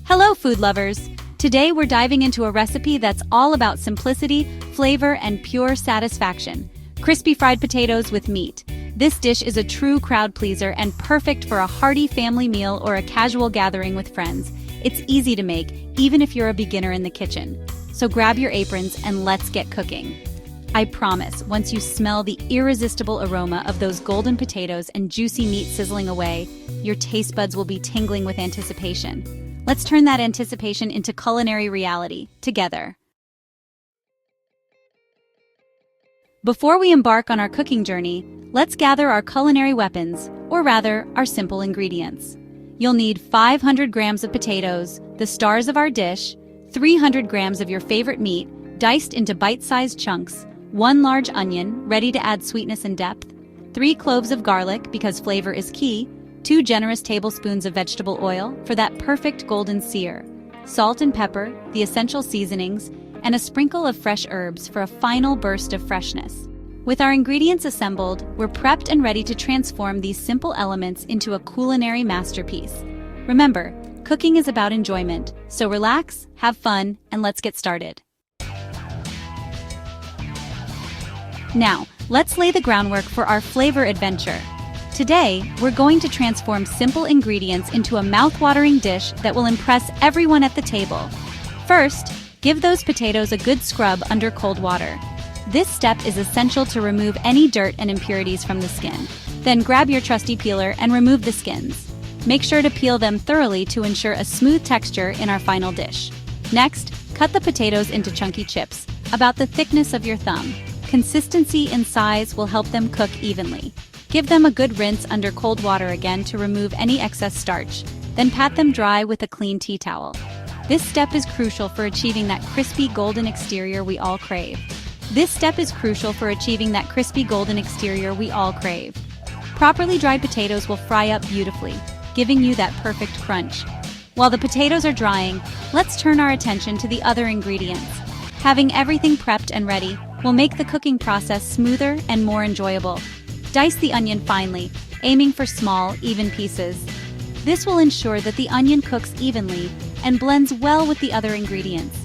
Hello, food lovers! Today we're diving into a recipe that's all about simplicity, flavor, and pure satisfaction. Crispy fried potatoes with meat. This dish is a true crowd pleaser and perfect for a hearty family meal or a casual gathering with friends. It's easy to make, even if you're a beginner in the kitchen. So grab your aprons and let's get cooking. I promise, once you smell the irresistible aroma of those golden potatoes and juicy meat sizzling away, your taste buds will be tingling with anticipation. Let's turn that anticipation into culinary reality, together. Before we embark on our cooking journey, let's gather our culinary weapons, or rather, our simple ingredients. You'll need 500 grams of potatoes, the stars of our dish, 300 grams of your favorite meat, diced into bite-sized chunks, 1 large onion, ready to add sweetness and depth, 3 cloves of garlic, because flavor is key, 2 generous tablespoons of vegetable oil for that perfect golden sear, salt and pepper, the essential seasonings, and a sprinkle of fresh herbs for a final burst of freshness. With our ingredients assembled, we're prepped and ready to transform these simple elements into a culinary masterpiece. Remember, cooking is about enjoyment, so relax, have fun, and let's get started. Now, let's lay the groundwork for our flavor adventure. Today, we're going to transform simple ingredients into a mouth-watering dish that will impress everyone at the table. First, give those potatoes a good scrub under cold water. This step is essential to remove any dirt and impurities from the skin. Then grab your trusty peeler and remove the skins. Make sure to peel them thoroughly to ensure a smooth texture in our final dish. Next, cut the potatoes into chunky chips, about the thickness of your thumb. Consistency and size will help them cook evenly. Give them a good rinse under cold water again to remove any excess starch. Then pat them dry with a clean tea towel. This step is crucial for achieving that crispy golden exterior we all crave. Properly dried potatoes will fry up beautifully, giving you that perfect crunch. While the potatoes are drying, let's turn our attention to the other ingredients. Having everything prepped and ready will make the cooking process smoother and more enjoyable. Dice the onion finely, aiming for small, even pieces. This will ensure that the onion cooks evenly and blends well with the other ingredients.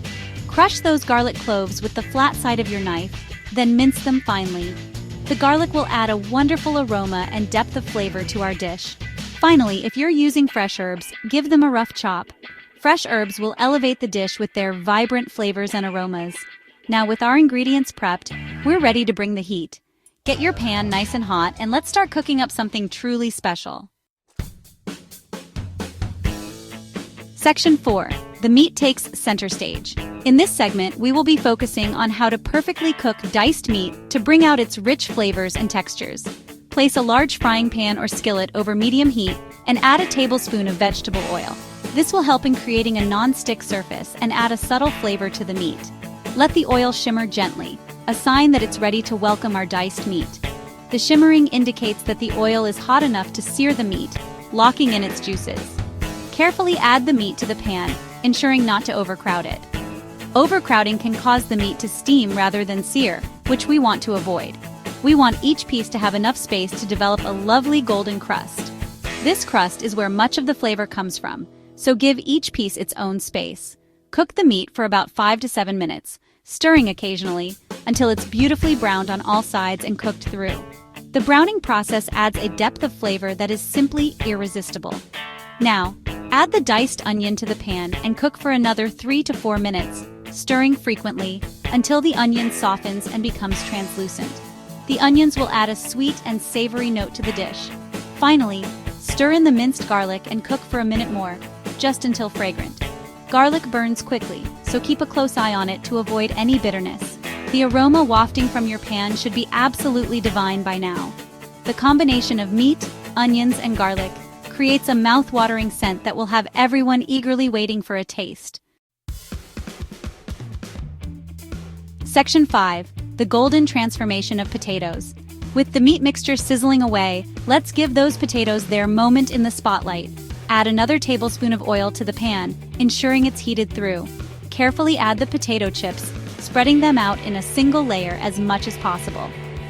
Crush those garlic cloves with the flat side of your knife, then mince them finely. The garlic will add a wonderful aroma and depth of flavor to our dish. Finally, if you're using fresh herbs, give them a rough chop. Fresh herbs will elevate the dish with their vibrant flavors and aromas. Now, with our ingredients prepped, we're ready to bring the heat. Get your pan nice and hot, and let's start cooking up something truly special. Section 4. The meat takes center stage. In this segment, we will be focusing on how to perfectly cook diced meat to bring out its rich flavors and textures. Place a large frying pan or skillet over medium heat and add a tablespoon of vegetable oil. This will help in creating a non-stick surface and add a subtle flavor to the meat. Let the oil shimmer gently, a sign that it's ready to welcome our diced meat. The shimmering indicates that the oil is hot enough to sear the meat, locking in its juices. Carefully add the meat to the pan, ensuring not to overcrowd it. Overcrowding can cause the meat to steam rather than sear, which we want to avoid. We want each piece to have enough space to develop a lovely golden crust. This crust is where much of the flavor comes from, so give each piece its own space. Cook the meat for about 5 to 7 minutes, stirring occasionally, until it's beautifully browned on all sides and cooked through. The browning process adds a depth of flavor that is simply irresistible. Now, add the diced onion to the pan and cook for another 3 to 4 minutes, stirring frequently until the onion softens and becomes translucent. The onions will add a sweet and savory note to the dish. Finally, stir in the minced garlic and cook for a minute more, just until fragrant. Garlic burns quickly, so keep a close eye on it to avoid any bitterness. The aroma wafting from your pan should be absolutely divine by now. The combination of meat, onions, and garlic creates a mouth-watering scent that will have everyone eagerly waiting for a taste. Section 5. The golden transformation of potatoes. With the meat mixture sizzling away, let's give those potatoes their moment in the spotlight. Add another tablespoon of oil to the pan, ensuring it's heated through. Carefully add the potato chips, spreading them out in a single layer as much as possible.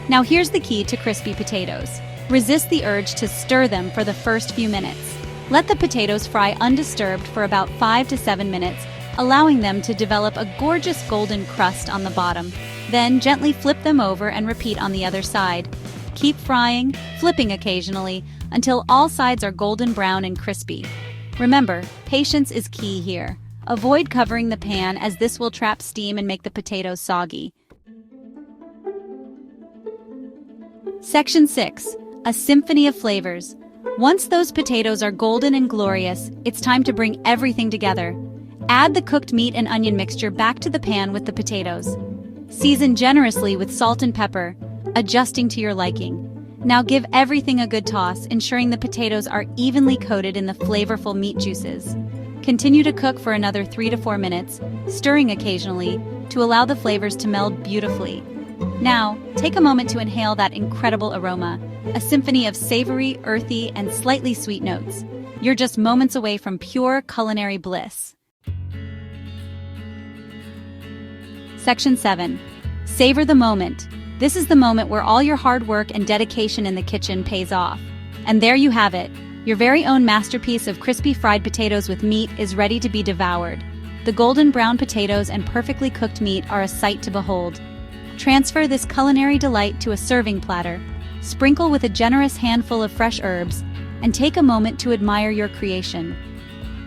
Now here's the key to crispy potatoes. Resist the urge to stir them for the first few minutes. Let the potatoes fry undisturbed for about 5 to 7 minutes, allowing them to develop a gorgeous golden crust on the bottom. Then gently flip them over and repeat on the other side. Keep frying, flipping occasionally, until all sides are golden brown and crispy. Remember, patience is key here. Avoid covering the pan as this will trap steam and make the potatoes soggy. Section 6. A symphony of flavors. Once those potatoes are golden and glorious, it's time to bring everything together. Add the cooked meat and onion mixture back to the pan with the potatoes. Season generously with salt and pepper, adjusting to your liking. Now give everything a good toss, ensuring the potatoes are evenly coated in the flavorful meat juices. Continue to cook for another 3 to 4 minutes, stirring occasionally to allow the flavors to meld beautifully. Now, take a moment to inhale that incredible aroma, a symphony of savory, earthy, and slightly sweet notes. You're just moments away from pure culinary bliss. Section 7. Savor the moment. This is the moment where all your hard work and dedication in the kitchen pays off. And there you have it. Your very own masterpiece of crispy fried potatoes with meat is ready to be devoured. The golden brown potatoes and perfectly cooked meat are a sight to behold. Transfer this culinary delight to a serving platter, sprinkle with a generous handful of fresh herbs, and take a moment to admire your creation.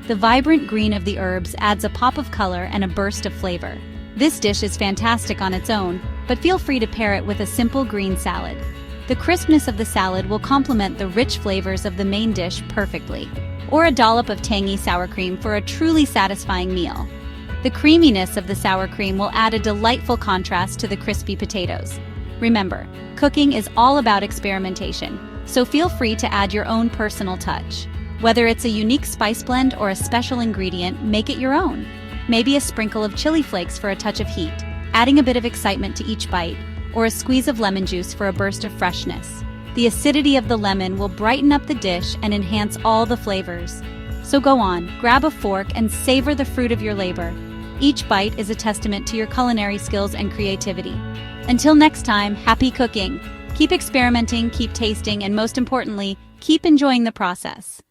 The vibrant green of the herbs adds a pop of color and a burst of flavor. This dish is fantastic on its own, but feel free to pair it with a simple green salad. The crispness of the salad will complement the rich flavors of the main dish perfectly, or a dollop of tangy sour cream for a truly satisfying meal. The creaminess of the sour cream will add a delightful contrast to the crispy potatoes. Remember, cooking is all about experimentation, so feel free to add your own personal touch. Whether it's a unique spice blend or a special ingredient, make it your own. Maybe a sprinkle of chili flakes for a touch of heat, adding a bit of excitement to each bite, or a squeeze of lemon juice for a burst of freshness. The acidity of the lemon will brighten up the dish and enhance all the flavors. So go on, grab a fork and savor the fruit of your labor. Each bite is a testament to your culinary skills and creativity. Until next time, happy cooking! Keep experimenting, keep tasting, and most importantly, keep enjoying the process.